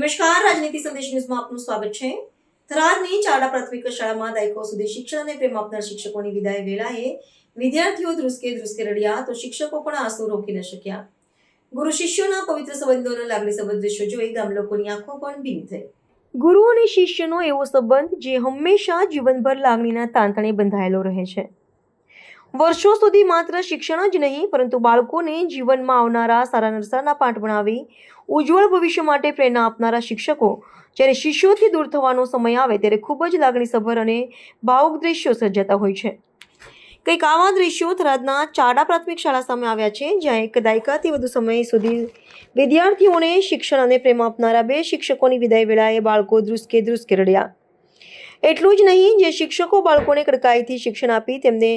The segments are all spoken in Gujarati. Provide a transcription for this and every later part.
નમસ્કાર, રાજનીતિ સંદેશ ન્યૂઝમાં આપનું સ્વાગત છે। થરાદની ચારડા પ્રાથમિક શાળામાં દાયકો સુધી શિક્ષણ અને પ્રેમ આપનાર શિક્ષકોની વિદાય વેળાએ વિદ્યાર્થીઓ ધ્રુસકે રડ્યા તો શિક્ષકો પણ આંસુ રોકી ન શક્યા। ગુરુ શિષ્યોના પવિત્ર સંબંધોના લાગણીસભર દ્રશ્યો જોઈ ગામ લોકોની આંખો પણ ભીની થઈ। ગુરુ અને શિષ્યનો એવો સંબંધ જે હંમેશા જીવનભર લાગણીના તાંતણે બંધાયેલો રહે છે। વર્ષો સુધી માત્ર શિક્ષણ જ નહીં પરંતુ બાળકોને જીવનમાં આવનારા સારા નરસાના પાઠ ભણાવી ઉજ્જવળ ભવિષ્ય માટે પ્રેરણા આપનારા શિક્ષકો જ્યારે શિષ્યોથી દૂર થવાનો સમય આવે ત્યારે ખૂબ જ લાગણીસભર અને ભાવુક દ્રશ્યો સર્જાતા હોય છે। કંઈક આવા દ્રશ્યો થરાદના ચારડા પ્રાથમિક શાળા સામે આવ્યા છે, જ્યાં એક દાયકાથી વધુ સમય સુધી વિદ્યાર્થીઓને શિક્ષણ અને પ્રેમ આપનારા બે શિક્ષકોની વિદાય વેળાએ બાળકો ધ્રુસકે રડ્યા। એટલું જ નહીં, જે શિક્ષકો બાળકોને કડકાઈથી શિક્ષણ આપી તેમને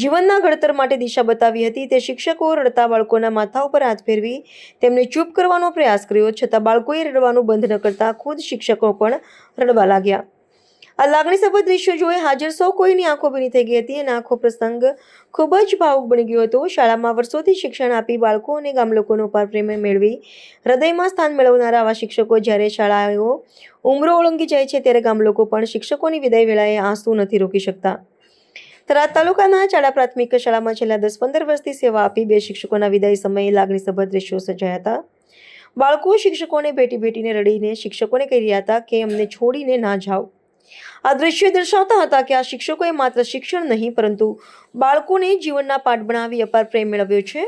જીવનના ઘડતર માટે દિશા બતાવી હતી, તે શિક્ષકો રડતા બાળકોના માથા ઉપર હાથ ફેરવી તેમને ચૂપ કરવાનો પ્રયાસ કર્યો, છતાં બાળકોએ રડવાનું બંધ ન કરતા ખુદ શિક્ષકો પણ રડવા લાગ્યા। આ લાગણીસભર દ્રશ્યો જોઈ હાજર સૌ કોઈની આંખો ભીની થઈ ગઈ હતી અને આખો પ્રસંગ ખૂબ જ ભાવુક બની ગયો હતો। શાળામાં વર્ષોથી શિક્ષણ આપી બાળકો અને ગામ લોકોનો અપાર પ્રેમ મેળવી હૃદયમાં સ્થાન મેળવનારા આવા શિક્ષકો જ્યારે શાળાઓ ઉંમરો ઓળંગી જાય છે ત્યારે ગામ લોકો પણ શિક્ષકોની વિદાય વેળાએ આંસુ નથી રોકી શકતા। થરાદ તાલુકાના ચારડા પ્રાથમિક શાળામાં છેલ્લા 10-15 વર્ષથી સેવા આપી બે શિક્ષકોના વિદાય સમયે લાગણીસભર દ્રશ્યો સર્જાયા હતા। બાળકો શિક્ષકોને ભેટીને રડીને શિક્ષકોને કહી રહ્યા હતા કે અમને છોડીને ના જાઓ। આ દ્રશ્યો દર્શાવતા હતા કે આ શિક્ષકોએ માત્ર શિક્ષણ નહીં પરંતુ બાળકોને જીવનના પાઠ ભણાવી અપાર પ્રેમ મેળવ્યો છે।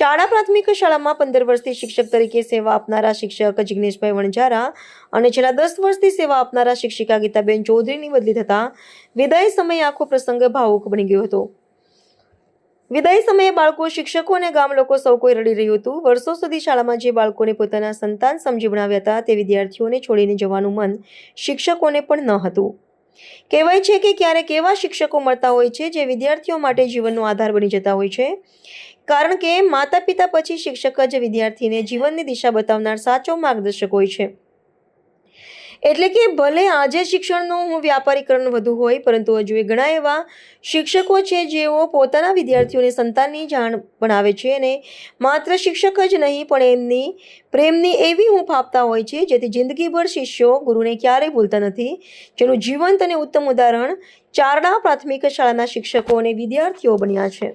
ચારડા પ્રાથમિક શાળામાં 15 વર્ષથી શિક્ષક તરીકે સેવા આપનારા શિક્ષક જિગ્નેશભાઈ વણજારા અને છેલ્લા 10 વર્ષથી સેવા આપનારા શિક્ષિકા ગીતાબેન ચૌધરીની બદલી થતા વિદાય સમયે આખો પ્રસંગ ભાવુક બની ગયો હતો। વિદાય સમયે બાળકો, શિક્ષકો અને ગામ લોકો સૌ કોઈ રડી રહ્યું હતું। વર્ષો સુધી શાળામાં જે બાળકોને પોતાના સંતાન સમજી ભણાવ્યા હતા તે વિદ્યાર્થીઓને છોડીને જવાનું મન શિક્ષકોને પણ ન હતું। કહેવાય છે કે ક્યારેક એવા શિક્ષકો મળતા હોય છે જે વિદ્યાર્થીઓ માટે જીવનનો આધાર બની જતા હોય છે, કારણ કે માતા પિતા પછી શિક્ષક જ વિદ્યાર્થીને જીવનની દિશા બતાવનાર સાચો માર્ગદર્શક હોય છે। એટલે કે ભલે આજે શિક્ષણનું વ્યાપારીકરણ વધુ હોય પરંતુ હજુ ઘણા એવા શિક્ષકો છે જેઓ પોતાના વિદ્યાર્થીઓને સંતાનની જાણ ભણાવે છે અને માત્ર શિક્ષક જ નહીં પણ એમની પ્રેમની એવી હૂંફ આપતા હોય છે જેથી જિંદગીભર શિષ્યો ગુરુને ક્યારેય ભૂલતા નથી, જેનું જીવંત અને ઉત્તમ ઉદાહરણ ચારડા પ્રાથમિક શાળાના શિક્ષકો અને વિદ્યાર્થીઓ બન્યા છે।